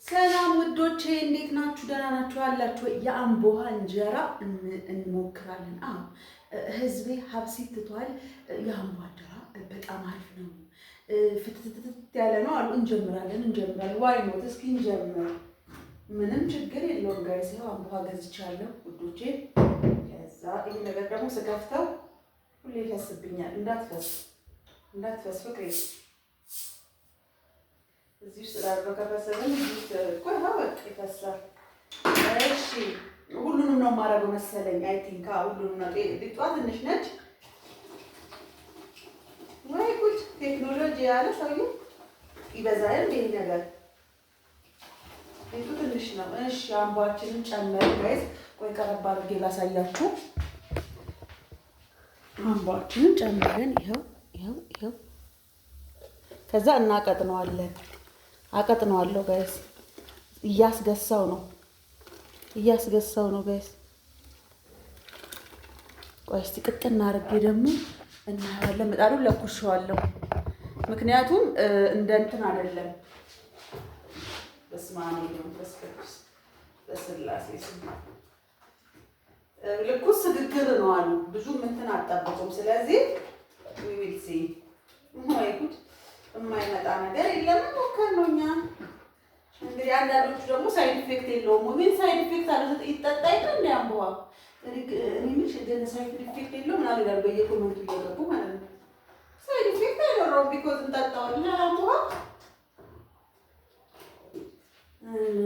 ሰላም ውዶቼ እንዴት ናችሁ? ደህና ናችሁ አላችሁ? የአምቦሃ እንጀራ እንሞክራለን። ህዝቤ ሀብሲት ትቷል። የአምቦሃ እንጀራ በጣም አሪፍ ነው፣ ፍትትት ያለ ነው አሉ። እንጀምራለን። ዋይ ኖት? እስኪ እንጀምር። ምንም ችግር የለውም ጋይስ። ይኸው አምቦሃ ገዝቻለሁ ውዶቼ። ከዛ ይሄ ነገር ደግሞ ስከፍተው ሁሌ ይፈስብኛል። እንዳትፈስ ፍቅሬ። እዚህ ውስጥ ዳርበ ከፈሰሰን እዚህ ውስጥ ቆይ በቃ ይፈሳል። እሺ ሁሉንም ነው የማደርገው መሰለኝ። አይ ቲንክ ሁሉንም ነው። ሊጧ ትንሽ ነች። ወይ ጉድ! ቴክኖሎጂ ያለ ሰውዬው ይበዛል። ይሄ ነገር ሊጡ ትንሽ ነው። እሺ አምቧችንን ጨመርን ጋይስ። ቆይ ቀረብ አድርጌ ላሳያችሁ። አምቧችንን ጨመርን። ይኸው ከዛ አቀጥነዋለሁ ጋይስ። እያስገሳው ነው ጋይስ። ቆይ እስቲ ቅጥና አድርጌ ደግሞ እናየዋለን። ምጣዱን ለኩሼዋለሁ፣ ምክንያቱም እንደ እንትን አይደለም። በስመ አብ ወመንፈስ ቅዱስ በስላሴ ስም ልኩስ ግግር ነው አሉ። ብዙም እንትን አጣበቁም። ስለዚህ ዊልሲ ወይ ጉድ! የማይመጣ ነገር የለም። ሞከር ነው እኛ እንግዲህ። አንዳንዶቹ ደግሞ ሳይድ ኢፌክት የለውም። ምን ሳይድ ኢፌክት አለ? ይጠጣ ይላል እንደ አምቦሃ። እኔ ግን ሳይድ ኢፌክት የለውም ምናምን ይላል በየኮመንቱ እየገቡ ማለት ነው። ሳይድ ኢፌክት አይኖረውም፣ ቢኮዝ እንጠጣዋለን አምቦሃ።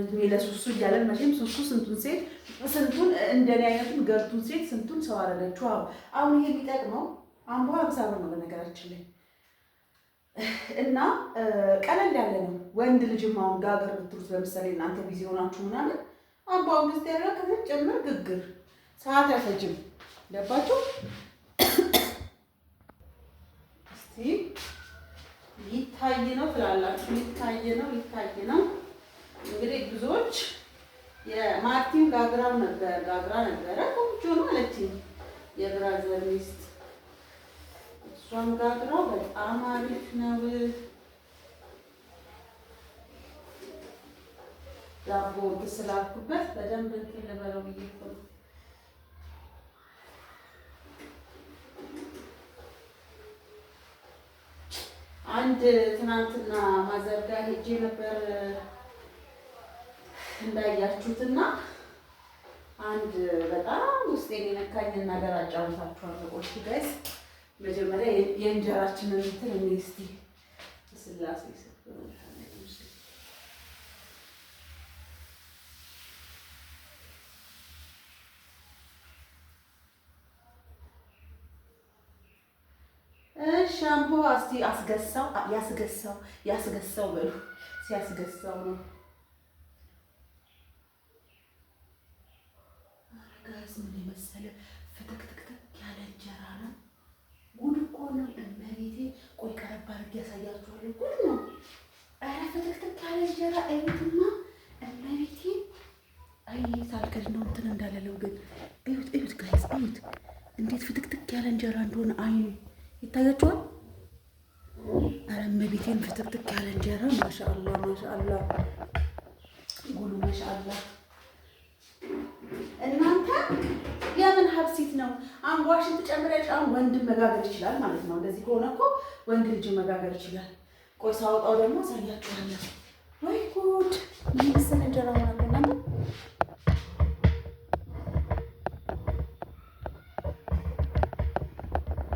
እድሜ ለሱሱ እያለን መቼም ሱሱ ስንቱን እንደኔ አይነቱን ገርቱን ሴት ስንቱን ሰው አደረገችው። አሁን ይሄ የሚጠቅመው አምቦሃ ብሳብ ነው በነገራችን ላይ እና ቀለል ያለ ነው። ወንድ ልጅም አሁን ጋገር ብትሉት ለምሳሌ እናንተ ቢዚ ሆናችሁ ምናምን አምቦሃውን ግስት ያደረገ ከዚህ ጨምር ግግር ሰዓት አይፈጅም። ገባችሁ? እስቲ ሊታይ ነው ትላላችሁ። ሊታይ ነው እንግዲህ ብዙዎች የማርቲን ጋግራ ነበረ ቆንጆ ነው አለችኝ የብራዘር ሚስት። እሷም ጋግራው በጣም አሪፍ ነው። ዳቦ ስላልኩበት በደንብ እንትን ልበለው ብዬ እኮ ነው። አንድ ትናንትና ማዘርጋ ሄጄ ነበር እንዳያችሁትና አንድ በጣም ውስጤን የነካኝን ነገር አጫውታችኋለሁ። ቆይ ጋይስ መጀመሪያ የእንጀራችንን እንትን እስቲ ስላሴ ሻምፖ እስቲ ያስገሳው በሉ። ሲያስገሳው ነው ጋይስ። ምን የመሰለ ፍትክትክትክ ያለ እንጀራ ነው። ጉድ እኮ ነው እመቤቴ። ቆይ ቀረብ አድርጌ ያሳያችኋለሁ። ጉድ ነው። ኧረ ፍትክትክ ያለ እንጀራ እዩትማ እመቤቴ። አይ ሳልቀድ ነው እንትን እንዳለለው ግን እዩት ጋይስ፣ እዩት እንዴት ፍትክትክ ያለ እንጀራ እንደሆነ አይኑ ይታያችኋል። ኧረ እመቤቴን ፍትክትክ ያለ እንጀራ ማሻአላ ጉዱ ማሻአላ። እናንተ የምን ሀብሲት ነው? አምቧሽን ትጨምሪያለሽ። አሁን ወንድም መጋገር ይችላል ማለት ነው። እንደዚህ ከሆነ እኮ ወንድ ልጅ መጋገር ይችላል። ቆይ ሳወጣው ደግሞ አሳያችኋለሁ። ወይ ጉድ! ምን መሰለ እንጀራ ማለት ነው።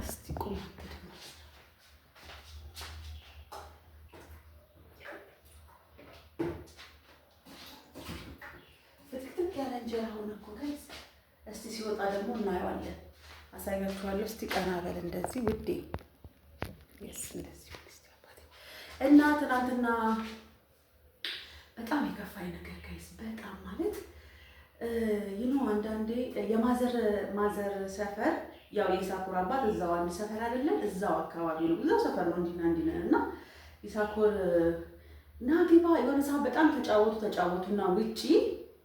እስቲ ቁም ፍትክትክ ያለ እንጀራ ሆነ እኮ ጋይስ። እስቲ ሲወጣ ደግሞ እናየዋለን፣ አሳያችኋለሁ። እስቲ ቀና በል እንደዚህ ውዴ። እንደዚህ እና ትናንትና በጣም የከፋኝ ነገር ጋይስ፣ በጣም ማለት አንዳንዴ የማዘር ሰፈር ያው የኢሳኮር አባት እዛው አንድ ሰፈር አይደለም፣ እዛው አካባቢ ነው፣ እዛው ሰፈር ነው እንዲና እና ኢሳኮር ናግባ የሆነ ሰዓት በጣም ተጫወቱና ውጪ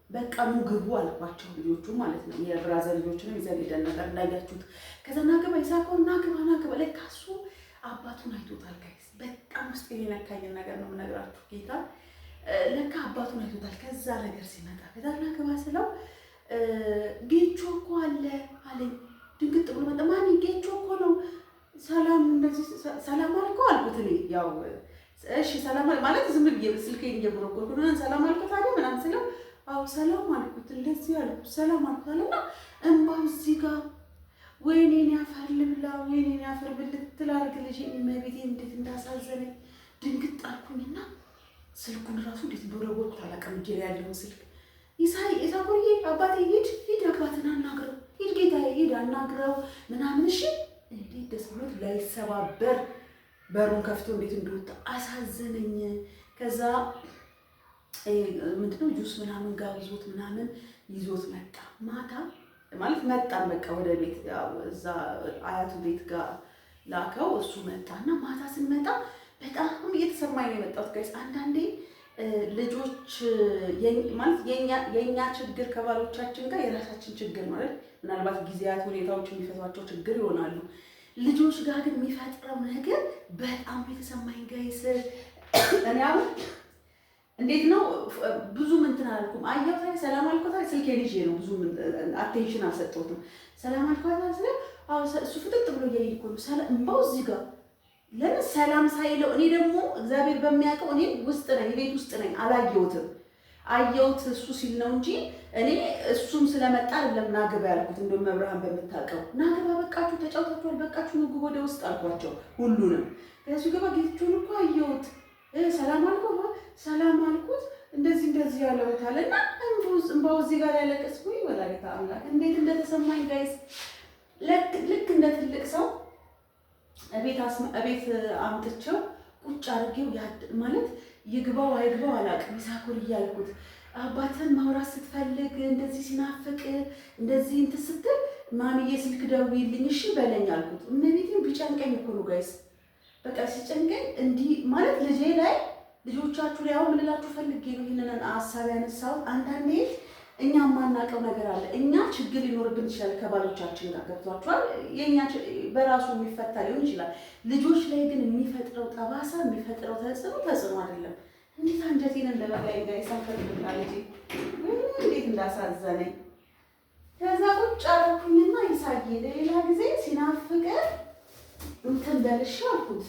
በቃ ኑ ግቡ አልኳቸው ልጆቹ ማለት ነው። የብራዘር ልጆችንም ይዘን ሄደን ነበር እንዳያችሁት። ከዛ ናግባ ኢሳኮር ናግባ ላይ ካሱ አባቱን አይቶታል ጋይስ። በጣም ውስጥ የነካኝ ነገር ነው የምነግራችሁ ጌታ ለካ አባቱን አይቶታል። ከዛ ነገር ሲመጣ ከዛና ገባ ስለው ጌቾ እኮ አለ አለኝ። ድንግጥ ብሎ መጣ። ማን ጌቾ እኮ ነው። ሰላም እንደዚህ ሰላም አልከው አልኩት። እኔ ያው እሺ ሰላም ማለት ዝም ብዬ ስልኬን እየጎረጎርኩ ነው። ሰላም አልኩት አለ ምናምን ስለው አዎ ሰላም አልኩት። እንደዚህ አልኩት ሰላም አልኩት አለና እንባው እዚህ ጋር ወይኔን ያፈር ልብላ ወይኔን ያፈር ብልት ላድርግ ልጄ እመቤቴ እንዴት እንዳሳዘነኝ ድንግጥ አልኩኝና ስልኩን ራሱ እንዴት እንደወረወርኩት አላውቅም። እጄ ላይ ያለውን ስልክ ኢሳኮዬ አባቴ ሂድ አባትን አናግረው ሂድ ጌታዬ ሂድ አናግረው ምናምን እሺ። እንዴት ደስ ብሎት ላይሰባበር በሩን ከፍቶ እንዴት እንደወጣ አሳዘነኝ። ከዛ ምንድነው ጁስ ምናምን ጋብዞት ምናምን ይዞት መጣ። ማታ ማለት መጣን በቃ ወደ ቤት ያው እዛ አያቱ ቤት ጋር ላከው። እሱ መጣና ማታ ስንመጣ በጣም እየተሰማኝ ነው የመጣሁት ጋይስ። አንዳንዴ ልጆች ማለት የኛ ችግር ከባሎቻችን ጋር የራሳችን ችግር ማለት ምናልባት ጊዜያት ሁኔታዎች የሚፈቷቸው ችግር ይሆናሉ። ልጆች ጋር ግን የሚፈጥረው ነገር በጣም የተሰማኝ ጋይስ። እኔ አሁን እንዴት ነው ብዙ እንትን አላልኩም። አየሁ ታዲያ ሰላም አልኳት። ስልኬን ይዤ ነው ብዙ አቴንሽን አልሰጠሁትም። ሰላም አልኳት ስለ እሱ ፍጥጥ ብሎ እያየኝ እኮ ነው። ሰላም እምባው እዚህ ጋር ለምን ሰላም ሳይለው እኔ ደግሞ እግዚአብሔር በሚያውቀው እኔ ውስጥ ነኝ ቤት ውስጥ ነኝ አላየሁትም። አየሁት እሱ ሲል ነው እንጂ እኔ እሱም ስለመጣ አይደለም ናግባ ያልኩት። እንደው መብርሃን በምታውቀው ናግባ በቃችሁ ተጫውታችኋል በቃችሁ ምግብ ወደ ውስጥ አልኳቸው ሁሉንም። ከዚህ ገባ ጌታችሁን እኮ አየሁት ሰላም አልኩት ሰላም አልኩት እንደዚህ እንደዚህ ያለውት አለና እንባው እዚህ ጋር ያለቀስኩኝ ወላዲተ አምላክ እንዴት እንደተሰማኝ ጋይስ። ልክ እንደ ትልቅ ሰው እቤት አምጥቼው ቁጭ አድርጌው ማለት ይግባው አይግባው አላውቅም። ይሳኮር እያልኩት አባትን ማውራት ስትፈልግ እንደዚህ ሲናፍቅ እንደዚህ እንትን ስትል ማሚዬ ስልክ ደውይልኝ እሺ በለኝ አልኩት። እመቤቴን ቢጨንቀኝ እኮ ነው ጋይስ። በቃ ሲጨንቀኝ እንዲህ ማለት ልጄ ላይ ልጆቻችሁ ላይ አሁን ምንላችሁ ፈልጌ ነው ይህንን ሀሳብ ያነሳሁት። አንዳንዴ እኛ የማናውቀው ነገር አለ። እኛ ችግር ሊኖርብን ይችላል ከባሎቻችን ጋር ገብቷችኋል። የኛ በራሱ የሚፈታ ሊሆን ይችላል። ልጆች ላይ ግን የሚፈጥረው ጠባሳ የሚፈጥረው ተጽዕኖ አይደለም። እንዴት አንጀቴን እንደበላኝ ጋይሳፈርና ልጄ እንዴት እንዳሳዘነኝ። ከዛ ቁጭ አደረኩኝና ይሳዬ ለሌላ ጊዜ ሲናፍቀ እንትን በልሽ አልኩት።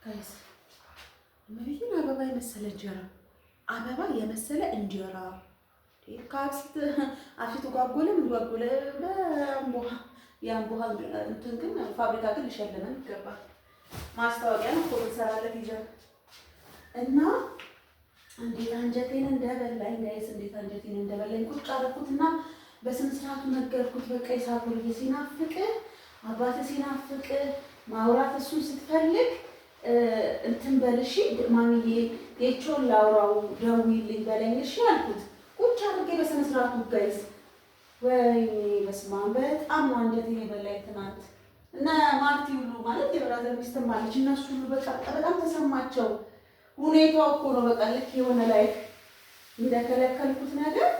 ጋይስ እመቤቴን አበባ የመሰለ እንጀራ አበባ የመሰለ እንጀራ ከአብሲት አፊቱ ጓጎለ ምን ጓጎለ በአምቦሃ የአምቦሃ እንትን ግን ፋብሪካ ግን ሊሸልመን ይገባል። ማስታወቂያ ነው እኮ ሰራለት ይጀምር እና እንዴት አንጀቴን እንደበላኝ ጋይስ እንዴት አንጀቴን እንደበላኝ ቁጭ አደረኩትና በስነ ስርዓቱ ነገርኩት። በቃ ይሳኮር ሲናፍቅ አባቴ ሲናፍቅ ማውራት እሱን ስትፈልግ እንትን በልሽ ማሚዬ ጌቾን ላውራው ደውይልኝ በለኝ እሺ አልኩት። ቁጭ አድርጌ በስነ ስርዓቱ ጋይስ ወይኔ በስመ አብ በጣም ነው አንጀቴን የበላኝ ትናንት። እና ማርቲ ሁሉ ማለት የብራዘር ሚስትም አለች እነሱ ሁሉ በቃ በጣም ተሰማቸው። ሁኔታው እኮ ነው በቃ ልክ የሆነ ላይፍ እንደከለከልኩት ነገር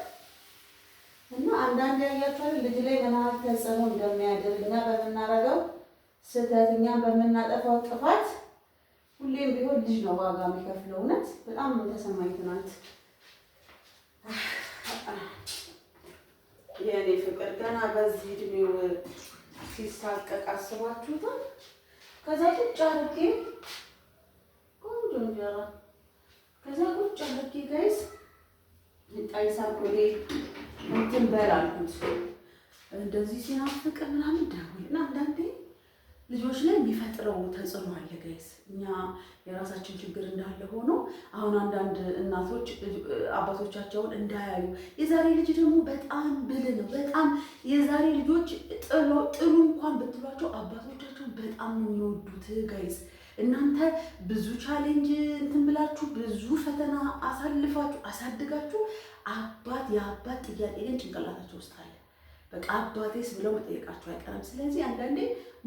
እና አንዳንድ ያያችኋል ልጅ ላይ ምን ያህል ተጽዕኖ እንደሚያደርግ እና በምናረገው ስህተት እኛም በምናጠፋው ጥፋት ሁሌም ቢሆን ልጅ ነው ዋጋ የሚከፍለው። እውነት በጣም ተሰማኝ ትናንት። የእኔ ፍቅር ገና በዚህ እድሜው ሲሳቀቅ አስባችሁታል? ከዛ ቁጭ አድርጌ ቆንጆ እንጀራ ከዛ ቁጭ አድርጌ ጋይስ ይሳኮሬ እንትን በል አልኩት። እንደዚህ ሲናፍቅ ምናምን ደውልና አንዳንዴ ልጆች ላይ የሚፈጥረው ተጽዕኖ አለ ጋይስ። እኛ የራሳችን ችግር እንዳለ ሆኖ አሁን አንዳንድ እናቶች አባቶቻቸውን እንዳያዩ የዛሬ ልጅ ደግሞ በጣም ብልህ ነው። በጣም የዛሬ ልጆች ጥሉ እንኳን ብትሏቸው አባቶቻቸውን በጣም ነው የሚወዱት ጋይስ። እናንተ ብዙ ቻሌንጅ እንትን ብላችሁ ብዙ ፈተና አሳልፋችሁ አሳድጋችሁ የአባት ጥያቄ ግን ጭንቅላታቸው ውስጥ አለ። በቃ አባቴስ ብለው መጠየቃቸው አይቀርም። ስለዚህ አንዳንዴ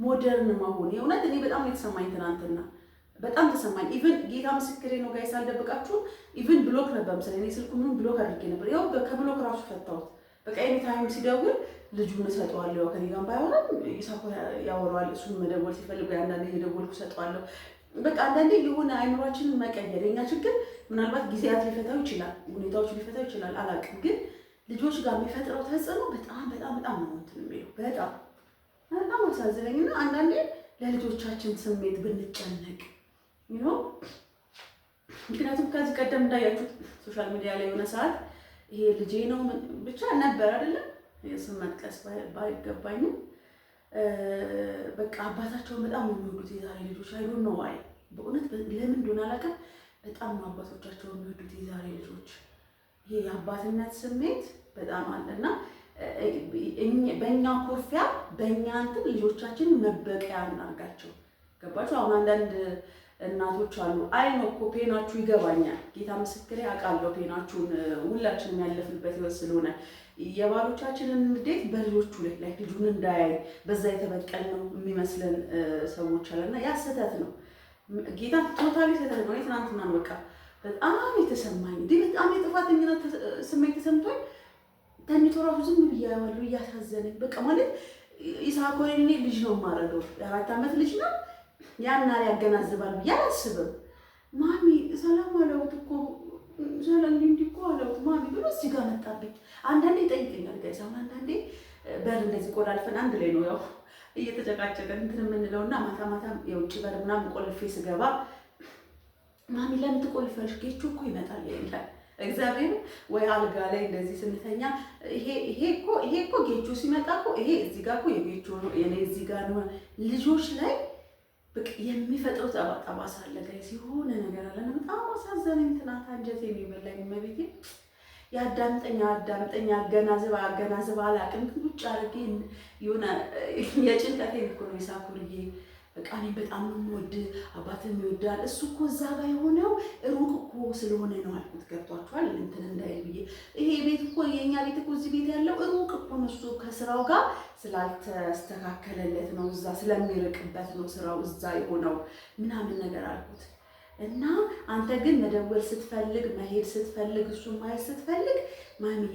ሞደርን መሆን የእውነት እኔ በጣም የተሰማኝ ትናንትና በጣም ተሰማኝ። ኢቭን ጌታ ምስክሬ ነው ጋይስ አልደብቃችሁም። ኢቭን ብሎክ ነበር መሰለኝ እኔ ስልኩ ምንም ብሎክ አድርጌ ነበር። ያው ከብሎክ ራሱ ፈታሁት። በቃ ኤኒ ታይም ሲደውል ልጁን እሰጠዋለሁ። ከኔ ጋር ባይሆንም ይሳኮር ያወራዋል። እሱን መደወል ሲፈልግ አንዳንዴ እየደወልኩ እሰጠዋለሁ። በቃ አንዳንዴ የሆነ አይምሯችንን መቀየር የኛ ችግር ምናልባት ጊዜያት ሊፈታው ይችላል፣ ሁኔታዎች ሊፈታው ይችላል፣ አላውቅም። ግን ልጆች ጋር የሚፈጥረው ተጽዕኖ በጣም በጣም በጣም ነው እንትን የሚለው በጣም አሳዝነኝ እና አንዳንዴ ለልጆቻችን ስሜት ብንጨነቅ ምክንያቱም ከዚህ ቀደም እንዳያችሁት ሶሻል ሚዲያ ላይ የሆነ ሰዓት ይሄ ልጄ ነው ብቻ ነበር አይደለም፣ የስም መጥቀስ ባይገባኝም በቃ አባታቸውን በጣም ነው የሚወዱት የዛሬ ልጆች። አይ ዶንት ኖ ዋይ በእውነት ለምን እንደሆነ አላውቅም። በጣም ነው አባቶቻቸውን የሚወዱት የዛሬ ልጆች። ይሄ የአባትነት ስሜት በጣም አለና በእኛ ኩርፊያ በእኛ እንትን ልጆቻችንን መበቀያ እናርጋቸው። ገባችሁ? አሁን አንዳንድ እናቶች አሉ። አይ ነው እኮ ፔናችሁ ይገባኛል፣ ጌታ ምስክሬ አውቃለሁ ፔናችሁን፣ ሁላችንም ያለፍንበት ህይወት ስለሆነ የባሎቻችንን እንዴት በልጆቹ ላይ ልጁን እንዳያይ በዛ የተበቀል ነው የሚመስለን ሰዎች አለና ያ ስህተት ነው። ጌታ ቶታሊ ስህተት ነው። ትናንትና ነው በቃ በጣም የተሰማኝ በጣም የጥፋተኝነት ስሜት ተሰምቶኝ ተኝቶ ራሱ ዝም ብያዋለሁ እያሳዘነኝ በቃ ማለት ይሳኮር እኔ ልጅ ነው የማደርገው የ4 ዓመት ልጅ ነው ያና ያገናዝባል ብዬ አላስብም። ማሚ ሰላም አለውት እኮ ሰላም እኮ አለውት ማሚ ብሎ እዚህ ጋር መጣብኝ። አንዳንዴ ይጠይቀኛል ጋይስ። አሁን አንዳንዴ በር እንደዚህ ቆላልፈን አንድ ላይ ነው ያው እየተጨቃጨቀን እንትን የምንለውና ማታ ማታ የውጭ በር ምናምን ቆልፌ ስገባ ማሚ ለምን ትቆልፈሽ? ጌቹ እኮ ይመጣል ይላል። እግዚአብሔር ወይ አልጋ ላይ እንደዚህ ስንተኛ ይሄ እኮ ጌቹ ሲመጣ እኮ ይሄ እዚህ ጋር እኮ የጌቹ ነው የኔ እዚህ ጋር ነው። ልጆች ላይ በቃ የሚፈጥረው ጠባሳ አለ ጋይስ። የሆነ ነገር አለ። በጣም አሳዘነኝ። ትናንት አንጀቴን የበላኝ መቤቴ። ያዳምጠኝ አገናዝብ አላውቅም። ቁጭ አድርጌ የሆነ የጭንቀቴን እኮ ነው የሳኩርዬ በቃ እኔ በጣም ነው የምወድ አባትም ይወዳል። እሱ እኮ እዛ ጋር የሆነው ሩቅ እኮ ስለሆነ ነው አልኩት። ገብቷችኋል? እንትን እንዳይል ብዬ ይሄ ቤት እኮ የኛ ቤት እኮ እዚህ ቤት ያለው ሩቅ እኮ ነው። እሱ ከስራው ጋር ስላልተስተካከለለት ነው፣ እዛ ስለሚርቅበት ነው ስራው እዛ የሆነው ምናምን ነገር አልኩት። እና አንተ ግን መደወል ስትፈልግ መሄድ ስትፈልግ እሱን ማየት ስትፈልግ ማሚዬ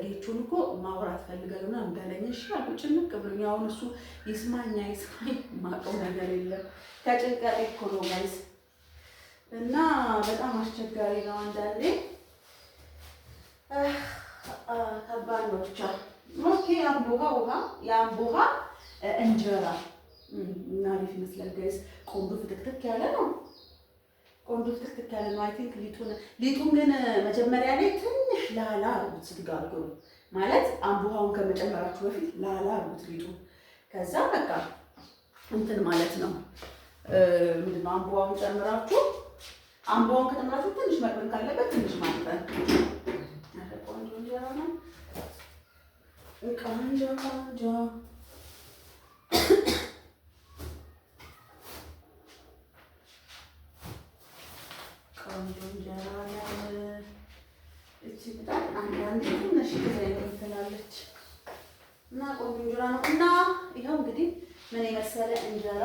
ጌቹን እኮ ማውራት ፈልጋለሁ እና እንዳለኝ እሺ አልኩ። ጭንቅ ብሎኝ አሁን እሱ ይስማኝ የማውቀው ነገር የለም። ከጭንቀቴ እኮ ነው ጋይስ። እና በጣም አስቸጋሪ ነው አንዳንዴ፣ ከባድ ነው ብቻ። ኦኬ የአምቦ ውሃ እንጀራ እና አሪፍ ይመስላል ጋይስ። ቆንጆ ፍትክትክ ያለ ነው። ቆንጆ ፍትክትክ ያለ ነው። አይ ቲንክ ሊጡን ግን መጀመሪያ ላይ ትንሽ ላላ አድርጉት ስትጋግሩ፣ ማለት አምቦሃውን ከመጨመራችሁ በፊት ላላ አድርጉት ሊጡን። ከዛ በቃ እንትን ማለት ነው ምንድነው አምቦሃውን ጨምራችሁ ትንሽ መቅጠን ካለበት ትንሽ ማቅጠን። ቆንጆ እንጀራ ነው። ቆንጆ እንጀራ ያለ እቺ በጣም አንዳንዴ ትንሽ ትላለች እና ቆንጆ እንጀራ ነው። እና ይኸው እንግዲህ ምን የመሰለ እንጀራ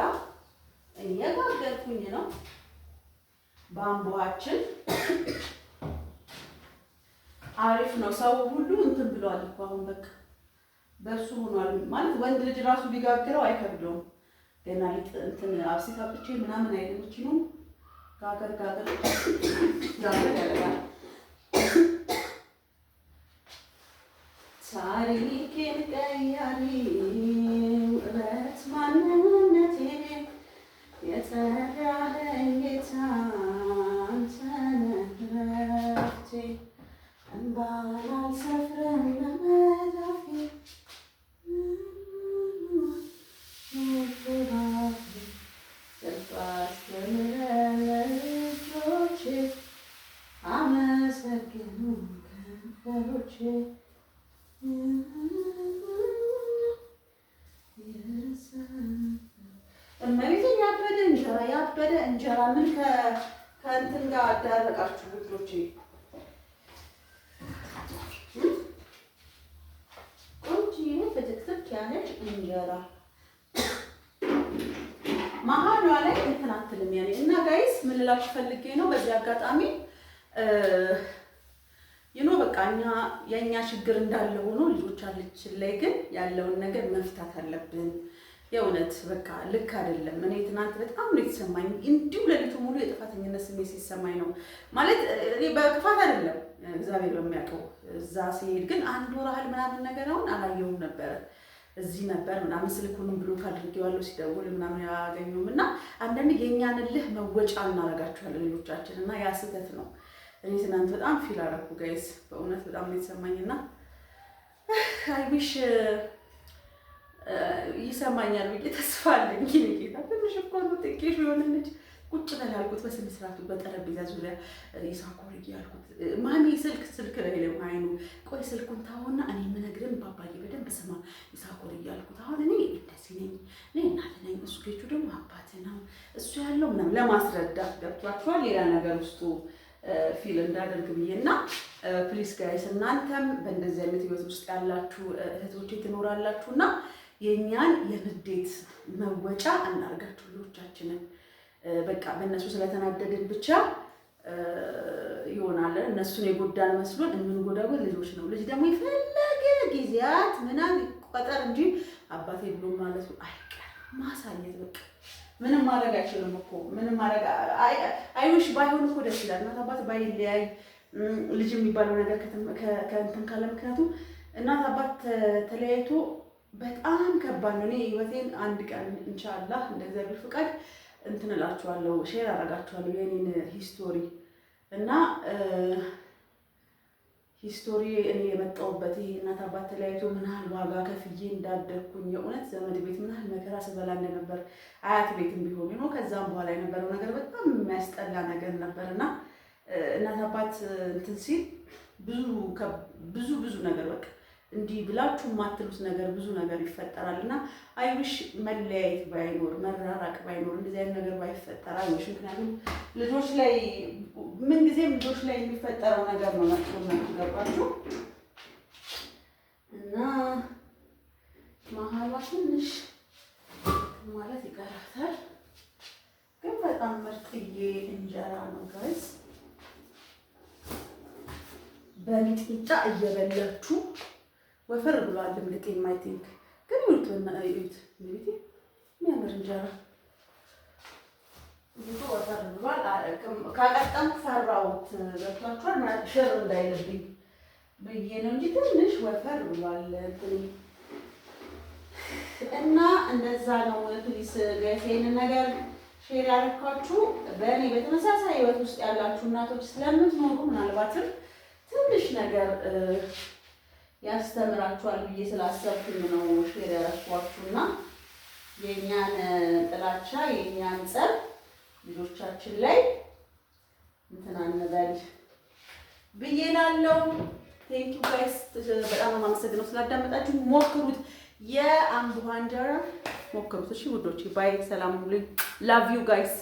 እየጋገርኩኝ ነው በአምቦሃችን። አሪፍ ነው። ሰው ሁሉ እንትን ብሏል እኮ አሁን በቃ በሱ ሆኗል ማለት ወንድ ልጅ ራሱ ቢጋግረው አይከብደውም። ገና እንትን አብሲት አብቼ ምናምን አይደለች ነው ጋገር ያደርጋል። ታሪኬን ቀያሪ ውበት ማንነቴ የጠራኸኝ ጌታ አንተ ነህ ረፍቴ እንባን አልሰፍርም በመዳፌ ያበደ እንጀራ ምን ከእንትን ጋር አዳረቃችሁ ልጆቼ? ቆንጆዬ ፍትክትክ ያለች እንጀራ መሀሏ ላይ እንትን አትልም ያኔ። እና ጋይስ ምን ልላችሁ ፈልጌ ነው በዚህ አጋጣሚ በቃ የእኛ ችግር እንዳለ ሆኖ ልጆቻችን ላይ ግን ያለውን ነገር መፍታት አለብን። የእውነት በቃ ልክ አይደለም። እኔ ትናንት በጣም ነው የተሰማኝ። እንዲሁ ሌሊቱ ሙሉ የጥፋተኝነት ስሜት ሲሰማኝ ነው ማለት እኔ በክፋት አይደለም እግዚአብሔር በሚያውቀው። እዛ ሲሄድ ግን አንድ ወር ያህል ምናምን ነገር አሁን አላየሁም ነበረ። እዚህ ነበር ምናምን ስልኩንም ብሎክ አድርጌዋለሁ ሲደውል ምናምን ያገኘውም እና አንዳንድ የእኛን እልህ መወጫ እናደርጋቸዋለን ልጆቻችን እና ያ ስህተት ነው። እኔ ትናንት በጣም ፊል አደረኩ ጋይስ፣ በእውነት በጣም ነው የተሰማኝ እና አይቢሽ ይሰማኛል ብዬ ተስፋ አለኝ። ጌታ ትንሽ እኮ ነው ጥቂሽ የሆነ ልጅ ቁጭ በል አልኩት በስነ ስርዓቱ በጠረጴዛ ዙሪያ ይሳኮር ያልኩት ማሚ ስልክ ላይ አይኑ ቆይ ስልኩን ታውና እኔ የምነግርህን ባባዬ በደንብ ስማ ይሳኮር ያልኩት አሁን እኔ እንደዚህ ነኝ እኔ እናት ነኝ እሱ ጌቹ ደግሞ አባት ነው እሱ ያለው ምናምን ለማስረዳት ገብቷችኋል። ሌላ ነገር ውስጡ ፊል እንዳደርግ ብዬና ፕሊስ ጋይስ እናንተም በእንደዚህ አይነት ህይወት ውስጥ ያላችሁ እህቶቼ ትኖራላችሁና የኛን የንዴት መወጫ እናርጋችሁ ልጆቻችንን። በቃ በእነሱ ስለተናደድን ብቻ ይሆናል እነሱን የጎዳን መስሎን የምንጎዳው ልጆች ነው። ልጅ ደግሞ የፈለገ ጊዜያት ምናምን ይቆጠር እንጂ አባቴ ብሎ ማለቱ አይቀርም። ማሳየት በቃ ምንም ማድረግ አይችልም እኮ ምንም ማድረግ አይውሽ ባይሆን እኮ ደስ ይላል። እናት አባት ባይለያይ ልጅ የሚባለው ነገር ከእንትን ካለ ምክንያቱም እናት አባት ተለያይቶ በጣም ከባድ ነው። እኔ ህይወቴን አንድ ቀን ኢንሻአላህ እንደ እግዚአብሔር ፍቃድ እንትን እላችኋለሁ ሼር አደርጋችኋለሁ የኔን ሂስቶሪ እና ሂስቶሪ እኔ የመጣሁበት ይሄ እናት አባት ተለያይቶ ምን ያህል ዋጋ ከፍዬ እንዳደግኩኝ የእውነት ዘመድ ቤት ምን ያህል መከራ ስበላ እንደነበር አያት ቤትም ቢሆን ነው። ከዛም በኋላ የነበረው ነገር በጣም የሚያስጠላ ነገር ነበርና እናት አባት እንትን ሲል ብዙ ነገር በቃ እንዲህ ብላችሁ የማትሉት ነገር ብዙ ነገር ይፈጠራል እና አይውሽ መለያየት ባይኖር መራራቅ ባይኖር እንደዚህ አይነት ነገር ባይፈጠር አይውሽ። ምክንያቱም ልጆች ላይ ምንጊዜም ልጆች ላይ የሚፈጠረው ነገር ነው መጥፎ ነው ገባችሁ እና መሀሏ ትንሽ ማለት ይቀራታል ግን በጣም ምርጥዬ እንጀራ ነው ጋይስ። በሚጥሚጣ እየበላችሁ ወፈር ብሏል ልምልጤ ማይ ቲንክ ግን ይውልቱና አይዩት እንዴ የሚያምር እንጀራ ይሄ ወፈር ብሏል። ካቀጠም ፈራውት ገብቷችኋል ሽር እንዳይልብኝ ብዬ ነው እንጂ ትንሽ ወፈር ብሏል እና እንደዛ ነው። ፕሊስ ጋይስ ይሄንን ነገር ሼር ያደረኳችሁ በእኔ በተመሳሳይ ህይወት ውስጥ ያላችሁ እናቶች ስለምትኖሩ ምናልባትም ትንሽ ነገር ያስተምራችኋል ብዬ ስላሰብኩኝ ነው ሼር ያደረኳችሁና የኛን ጥላቻ የኛን ጸብ ልጆቻችን ላይ እንትን አንበል ብዬ እላለሁ። ቴንክ ዩ ጋይስ በጣም የማመሰግነው ስላዳመጣችሁ። ሞክሩት፣ የአምቦ እንጀራ ሞክሩት። እሺ ውዶቼ ባይ፣ ሰላም ሁሉ ላቭ ዩ ጋይስ።